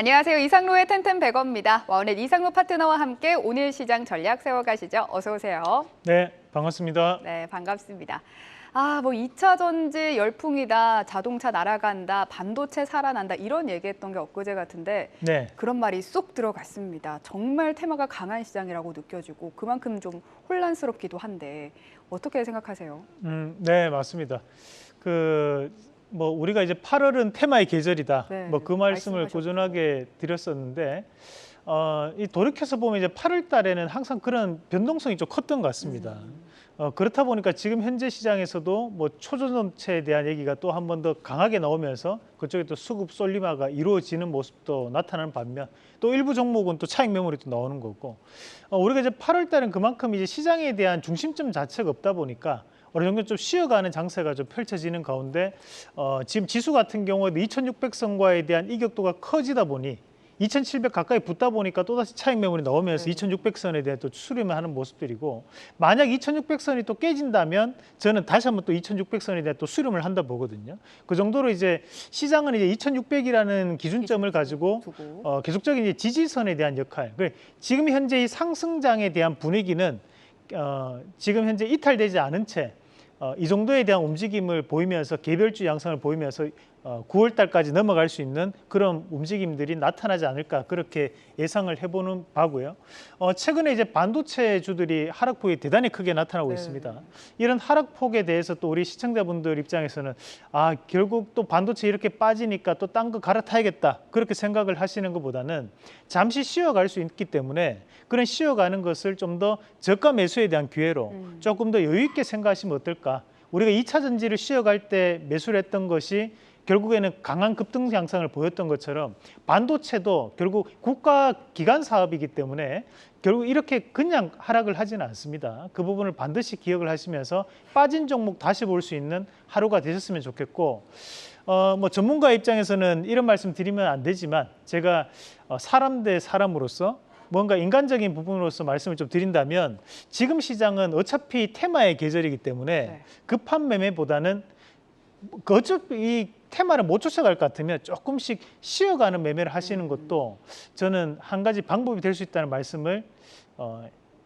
안녕하세요. 이상로의 텐텐백어입니다. 와우넷 이상로 파트너와 함께 오늘 시장 전략 세워가시죠. 어서 오세요. 네, 반갑습니다. 네, 반갑습니다. 뭐 2차 전지 열풍이다, 자동차 날아간다, 반도체 살아난다 이런 얘기했던 게 엊그제 같은데 네, 그런 말이 쏙 들어갔습니다. 정말 테마가 강한 시장이라고 느껴지고 그만큼 좀 혼란스럽기도 한데 어떻게 생각하세요? 네, 맞습니다. 우리가 이제 8월은 테마의 계절이다. 네, 그 말씀을 말씀하셨죠. 꾸준하게 드렸었는데, 이 돌이켜서 보면 이제 8월 달에는 항상 그런 변동성이 좀 컸던 것 같습니다. 그렇다 보니까 지금 현재 시장에서도 초전도체에 대한 얘기가 또 한 번 더 강하게 나오면서 그쪽에 또 수급 솔리마가 이루어지는 모습도 나타나는 반면 또 일부 종목은 또 차익 매물이 또 나오는 거고, 우리가 이제 8월 달은 그만큼 이제 시장에 대한 중심점 자체가 없다 보니까 어느 정도 좀 쉬어가는 장세가 좀 펼쳐지는 가운데 지금 지수 같은 경우에도 2,600선과에 대한 이격도가 커지다 보니 2,700 가까이 붙다 보니까 또다시 차익 매물이 나오면서 2,600선에 대한 또 수렴을 하는 모습들이고, 만약 2,600선이 또 깨진다면 저는 다시 한번 또 2,600선에 대한 또 수렴을 한다 보거든요. 그 정도로 이제 시장은 이제 2,600이라는 기준점을 가지고 계속적인 이제 지지선에 대한 역할. 지금 현재 이 상승장에 대한 분위기는 지금 현재 이탈되지 않은 채 이 정도에 대한 움직임을 보이면서 개별주 양상을 보이면서 9월 달까지 넘어갈 수 있는 그런 움직임들이 나타나지 않을까 그렇게 예상을 해보는 바고요. 최근에 이제 반도체주들이 하락폭이 대단히 크게 나타나고 있습니다. 이런 하락폭에 대해서 또 우리 시청자분들 입장에서는 결국 또 반도체 이렇게 빠지니까 또 딴 거 갈아타야겠다 그렇게 생각을 하시는 것보다는 잠시 쉬어갈 수 있기 때문에 그런 쉬어가는 것을 좀 더 저가 매수에 대한 기회로 조금 더 여유 있게 생각하시면 어떨까. 우리가 2차 전지를 쉬어갈 때 매수를 했던 것이 결국에는 강한 급등 양상을 보였던 것처럼 반도체도 결국 국가 기관 사업이기 때문에 결국 이렇게 그냥 하락을 하지는 않습니다. 그 부분을 반드시 기억을 하시면서 빠진 종목 다시 볼 수 있는 하루가 되셨으면 좋겠고, 전문가 입장에서는 이런 말씀 드리면 안 되지만 제가 사람 대 사람으로서 뭔가 인간적인 부분으로서 말씀을 좀 드린다면 지금 시장은 어차피 테마의 계절이기 때문에 급한 매매보다는 어차피 이 테마를 못 쫓아갈 것 같으면 조금씩 쉬어가는 매매를 하시는 것도 저는 한 가지 방법이 될 수 있다는 말씀을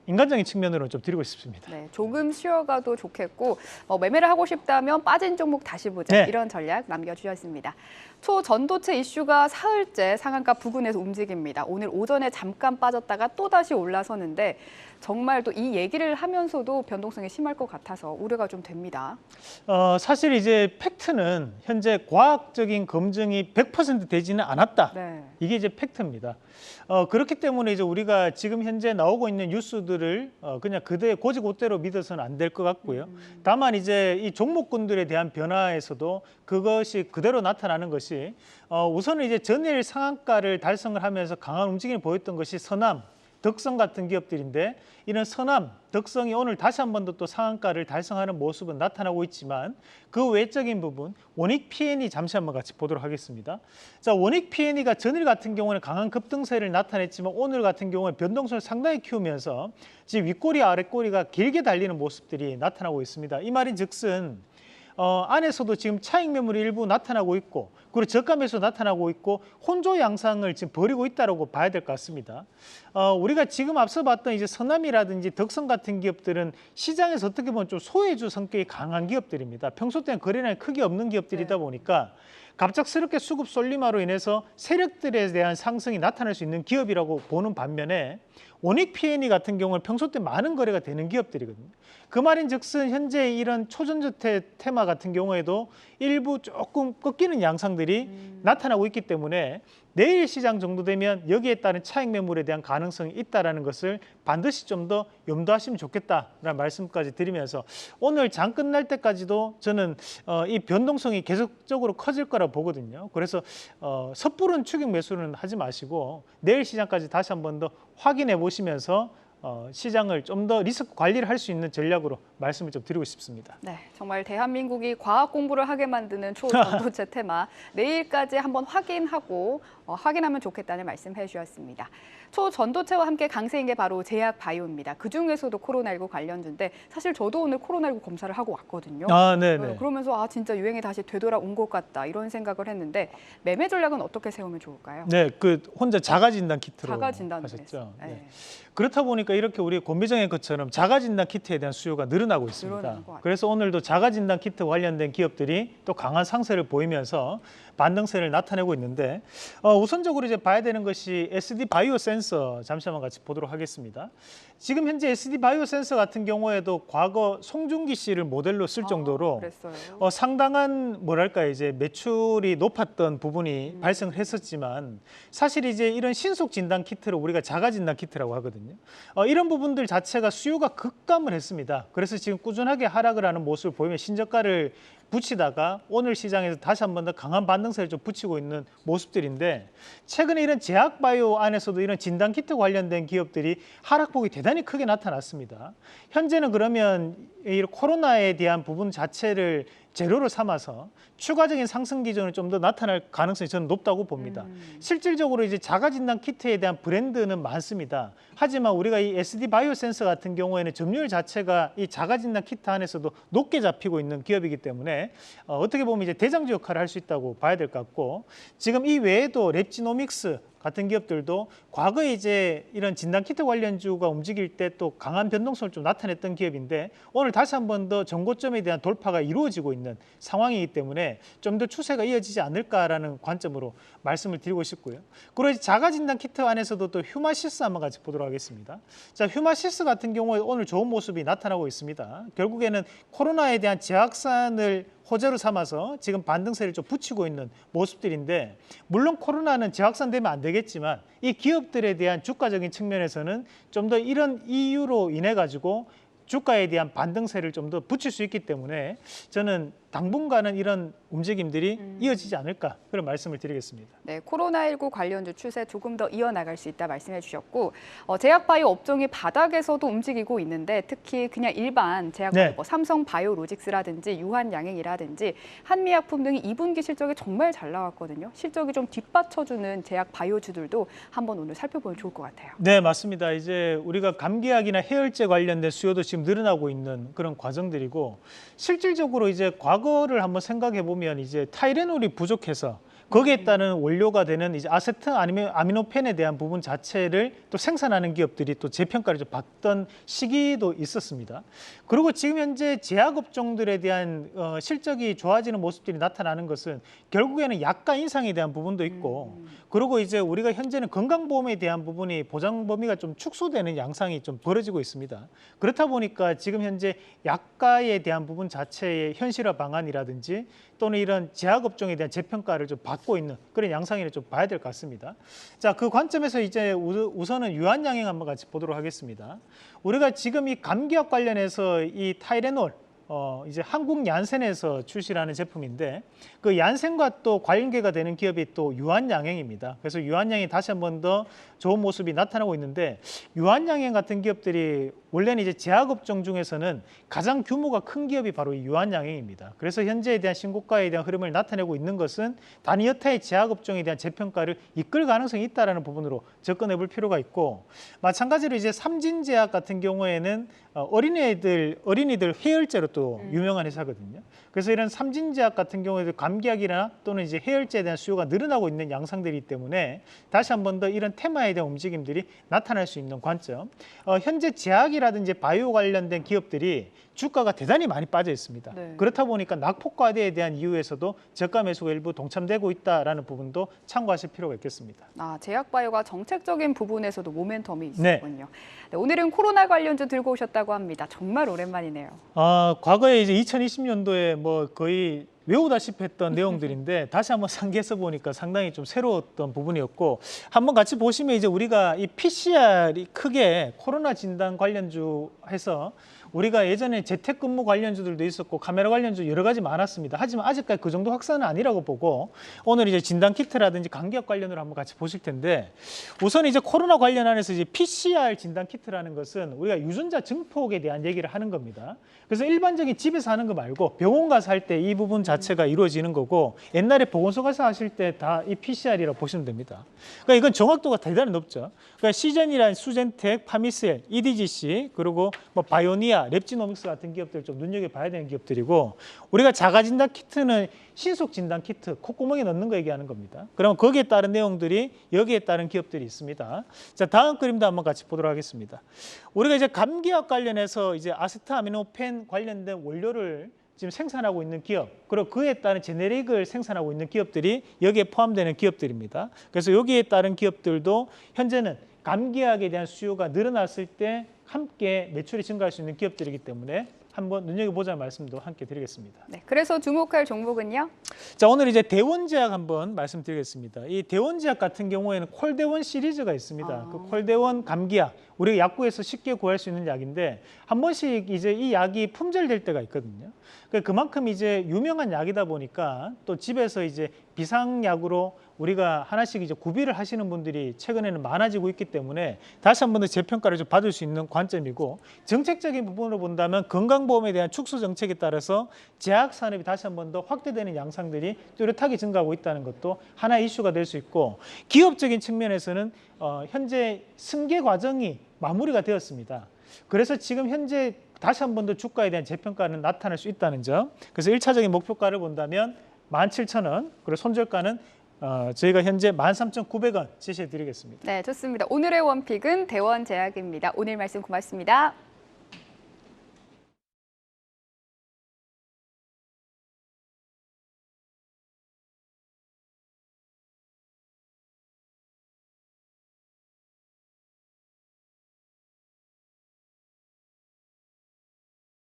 인간적인 측면으로 좀 드리고 싶습니다. 네, 조금 쉬어가도 좋겠고 매매를 하고 싶다면 빠진 종목 다시 보자 이런 전략 남겨주셨습니다. 초전도체 이슈가 사흘째 상한가 부근에서 움직입니다. 오늘 오전에 잠깐 빠졌다가 또다시 올라서는데 정말 또 이 얘기를 하면서도 변동성이 심할 것 같아서 우려가 좀 됩니다. 사실 이제 팩트는 현재 과학적인 검증이 100% 되지는 않았다. 이게 이제 팩트입니다. 그렇기 때문에 이제 우리가 지금 현재 나오고 있는 뉴스들을 그냥 고지고대로 믿어서는 안 될 것 같고요. 다만 이제 이 종목군들에 대한 변화에서도 그것이 그대로 나타나는 것이 우선은 이제 전일 상한가를 달성을 하면서 강한 움직임을 보였던 것이 서남, 덕성 같은 기업들인데 이런 서남, 덕성이 오늘 다시 한 번 더 또 상한가를 달성하는 모습은 나타나고 있지만 그 외적인 부분, 원익 P&E 잠시 한번 같이 보도록 하겠습니다. 자, 원익 P&E가 전일 같은 경우는 강한 급등세를 나타냈지만 오늘 같은 경우에 변동성을 상당히 키우면서 지금 윗꼬리, 아랫꼬리가 길게 달리는 모습들이 나타나고 있습니다. 이 말인즉슨 안에서도 지금 차익 매물이 일부 나타나고 있고 그리고 저가 매수 나타나고 있고 혼조 양상을 지금 벌이고 있다고 봐야 될 것 같습니다. 우리가 지금 앞서 봤던 이제 서남이라든지 덕성 같은 기업들은 시장에서 어떻게 보면 좀 소외주 성격이 강한 기업들입니다. 평소 때는 거래량이 크게 없는 기업들이다 보니까 갑작스럽게 수급 솔리마로 인해서 세력들에 대한 상승이 나타날 수 있는 기업이라고 보는 반면에 원익 P&E 같은 경우는 평소 때 많은 거래가 되는 기업들이거든요. 그 말인즉슨 현재 이런 초전저택 테마 같은 경우에도 일부 조금 꺾이는 양상들이 나타나고 있기 때문에 내일 시장 정도 되면 여기에 따른 차익 매물에 대한 가능성이 있다는 것을 반드시 좀 더 염두하시면 좋겠다라는 말씀까지 드리면서 오늘 장 끝날 때까지도 저는 이 변동성이 계속적으로 커질 거라고 보거든요. 그래서 섣부른 추격 매수는 하지 마시고 내일 시장까지 다시 한 번 더 확인해 보시면서 시장을 좀 더 리스크 관리를 할 수 있는 전략으로 말씀을 좀 드리고 싶습니다. 네, 정말 대한민국이 과학 공부를 하게 만드는 초전도체 테마 내일까지 한번 확인하고 확인하면 좋겠다는 말씀해 주셨습니다. 초전도체와 함께 강세인 게 바로 제약 바이오입니다. 그중에서도 코로나19 관련주인데 사실 저도 오늘 코로나19 검사를 하고 왔거든요. 네네. 그러면서 진짜 유행이 다시 되돌아온 것 같다 이런 생각을 했는데 매매 전략은 어떻게 세우면 좋을까요? 네, 혼자 자가 진단 키트로 자가 진단을 하셨죠. 네. 네. 그렇다 보니까 이렇게 우리 권비정의 것처럼 자가 진단 키트에 대한 수요가 늘어나고 있습니다. 늘어나는 것 같아요. 그래서 오늘도 자가 진단 키트 관련된 기업들이 또 강한 상세를 보이면서 반등세를 나타내고 있는데 우선적으로 이제 봐야 되는 것이 SD 바이오 센서 잠시 한번 같이 보도록 하겠습니다. 지금 현재 SD 바이오 센서 같은 경우에도 과거 송중기 씨를 모델로 쓸 정도로 그랬어요. 상당한 뭐랄까 이제 매출이 높았던 부분이 발생을 했었지만 사실 이제 이런 신속 진단 키트를 우리가 자가 진단 키트라고 하거든요. 이런 부분들 자체가 수요가 급감을 했습니다. 그래서 지금 꾸준하게 하락을 하는 모습을 보이면 신저가를 붙이다가 오늘 시장에서 다시 한 번 더 강한 반등세를 좀 붙이고 있는 모습들인데 최근에 이런 제약 바이오 안에서도 이런 진단 키트 관련된 기업들이 하락폭이 대단히 크게 나타났습니다. 현재는 그러면 이 코로나에 대한 부분 자체를 재료로 삼아서 추가적인 상승 기전을 좀 더 나타날 가능성이 저는 높다고 봅니다. 실질적으로 이제 자가 진단 키트에 대한 브랜드는 많습니다. 하지만 우리가 이 SD 바이오 센서 같은 경우에는 점유율 자체가 이 자가 진단 키트 안에서도 높게 잡히고 있는 기업이기 때문에 어떻게 보면 이제 대장주 역할을 할 수 있다고 봐야 될 것 같고 지금 이 외에도 랩지노믹스 같은 기업들도 과거에 이제 이런 진단 키트 관련주가 움직일 때 또 강한 변동성을 좀 나타냈던 기업인데 오늘 다시 한 번 더 전고점에 대한 돌파가 이루어지고 있는 상황이기 때문에 좀 더 추세가 이어지지 않을까라는 관점으로 말씀을 드리고 싶고요. 그리고 이제 자가 진단 키트 안에서도 또 휴마시스 한번 같이 보도록 하겠습니다. 자, 휴마시스 같은 경우에 오늘 좋은 모습이 나타나고 있습니다. 결국에는 코로나에 대한 재확산을 호재로 삼아서 지금 반등세를 좀 붙이고 있는 모습들인데 물론 코로나는 재확산되면 안 되겠지만 이 기업들에 대한 주가적인 측면에서는 좀 더 이런 이유로 인해 가지고 주가에 대한 반등세를 좀 더 붙일 수 있기 때문에 저는 당분간은 이런 움직임들이 이어지지 않을까 그런 말씀을 드리겠습니다. 네, 코로나19 관련주 추세 조금 더 이어나갈 수 있다 말씀해 주셨고 제약바이오 업종이 바닥에서도 움직이고 있는데 특히 그냥 일반 제약바이오 삼성바이오로직스라든지 유한양행이라든지 한미약품 등이 2분기 실적이 정말 잘 나왔거든요. 실적이 좀 뒷받쳐주는 제약바이오주들도 한번 오늘 살펴보면 좋을 것 같아요. 네, 맞습니다. 이제 우리가 감기약이나 해열제 관련된 수요도 지금 늘어나고 있는 그런 과정들이고 실질적으로 이제 과거를 한번 생각해 보면 이제 타이레놀이 부족해서 거기에 따른 원료가 되는 이제 아세트 아미노펜에 대한 부분 자체를 또 생산하는 기업들이 또 재평가를 좀 받던 시기도 있었습니다. 그리고 지금 현재 제약 업종들에 대한 실적이 좋아지는 모습들이 나타나는 것은 결국에는 약가 인상에 대한 부분도 있고 그리고 이제 우리가 현재는 건강보험에 대한 부분이 보장 범위가 좀 축소되는 양상이 좀 벌어지고 있습니다. 그렇다 보니까 지금 현재 약가에 대한 부분 자체의 현실화 방안이라든지 또는 이런 제약업종에 대한 재평가를 좀 받고 있는 그런 양상이라 좀 봐야 될 것 같습니다. 자, 그 관점에서 이제 우선은 유한양행 한번 같이 보도록 하겠습니다. 우리가 지금 이 감기약 관련해서 이 타이레놀 이제 한국 얀센에서 출시하는 제품인데 그 얀센과 또 관계가 되는 기업이 또 유한양행입니다. 그래서 유한양행이 다시 한 번 더 좋은 모습이 나타나고 있는데 유한양행 같은 기업들이 원래는 이제 제약업종 중에서는 가장 규모가 큰 기업이 바로 이 유한양행입니다. 그래서 현재에 대한 신고가에 대한 흐름을 나타내고 있는 것은 단위 여타의 제약업종에 대한 재평가를 이끌 가능성이 있다라는 부분으로 접근해 볼 필요가 있고 마찬가지로 이제 삼진제약 같은 경우에는 어린이들 해열제로 또 유명한 회사거든요. 그래서 이런 삼진제약 같은 경우에도 감기약이나 또는 이제 해열제에 대한 수요가 늘어나고 있는 양상들이기 때문에 다시 한 번 더 이런 테마에 대한 움직임들이 나타날 수 있는 관점. 현재 제약이라든지 바이오 관련된 기업들이 주가가 대단히 많이 빠져 있습니다. 네. 그렇다 보니까 낙폭과대에 대한 이유에서도 저가 매수가 일부 동참되고 있다라는 부분도 참고하실 필요가 있겠습니다. 제약바이오가 정책적인 부분에서도 모멘텀이 있었군요. 네, 오늘은 코로나 관련주 들고 오셨다고 합니다. 정말 오랜만이네요. 과거에 이제 2020년도에 뭐 거의 외우다시피 했던 내용들인데 다시 한번 상기해서 보니까 상당히 좀 새로웠던 부분이었고 한번 같이 보시면 이제 우리가 이 PCR이 크게 코로나 진단 관련주 해서 우리가 예전에 재택근무 관련주들도 있었고 카메라 관련주 여러 가지 많았습니다. 하지만 아직까지 그 정도 확산은 아니라고 보고 오늘 이제 진단키트라든지 간기약 관련으로 한번 같이 보실 텐데 우선 이제 코로나 관련 안에서 이제 PCR 진단키트라는 것은 우리가 유전자 증폭에 대한 얘기를 하는 겁니다. 그래서 일반적인 집에서 하는 거 말고 병원 가서 할 때 이 부분 자체가 이루어지는 거고 옛날에 보건소 가서 하실 때 다 이 PCR이라고 보시면 됩니다. 그러니까 이건 정확도가 대단히 높죠. 그러니까 시젠이란 수젠텍, 파미셀, EDGC 그리고 뭐 바이오니아, 랩지노믹스 같은 기업들 좀 눈여겨봐야 되는 기업들이고 우리가 자가진단 키트는 신속 진단 키트, 콧구멍에 넣는 거 얘기하는 겁니다. 그러면 거기에 따른 내용들이 여기에 따른 기업들이 있습니다. 자, 다음 그림도 한번 같이 보도록 하겠습니다. 우리가 이제 감기약 관련해서 이제 아세트아미노펜 관련된 원료를 지금 생산하고 있는 기업, 그리고 그에 따른 제네릭을 생산하고 있는 기업들이 여기에 포함되는 기업들입니다. 그래서 여기에 따른 기업들도 현재는 감기약에 대한 수요가 늘어났을 때 함께 매출이 증가할 수 있는 기업들이기 때문에 한번 눈여겨보자는 말씀도 함께 드리겠습니다. 네, 그래서 주목할 종목은요? 자, 오늘 이제 대원제약 한번 말씀드리겠습니다. 이 대원제약 같은 경우에는 콜대원 시리즈가 있습니다. 그 콜대원 감기약, 우리가 약국에서 쉽게 구할 수 있는 약인데 한 번씩 이제 이 약이 품절될 때가 있거든요. 그만큼 이제 유명한 약이다 보니까 또 집에서 이제 비상약으로 우리가 하나씩 이제 구비를 하시는 분들이 최근에는 많아지고 있기 때문에 다시 한 번 더 재평가를 좀 받을 수 있는 관점이고 정책적인 부분으로 본다면 건강보험에 대한 축소 정책에 따라서 제약 산업이 다시 한 번 더 확대되는 양상들이 뚜렷하게 증가하고 있다는 것도 하나의 이슈가 될 수 있고 기업적인 측면에서는 현재 승계 과정이 마무리가 되었습니다. 그래서 지금 현재 다시 한 번 더 주가에 대한 재평가는 나타날 수 있다는 점. 그래서 1차적인 목표가를 본다면 17,000원, 그리고 손절가는 저희가 현재 13,900원 제시해 드리겠습니다. 네, 좋습니다. 오늘의 원픽은 대원제약입니다. 오늘 말씀 고맙습니다.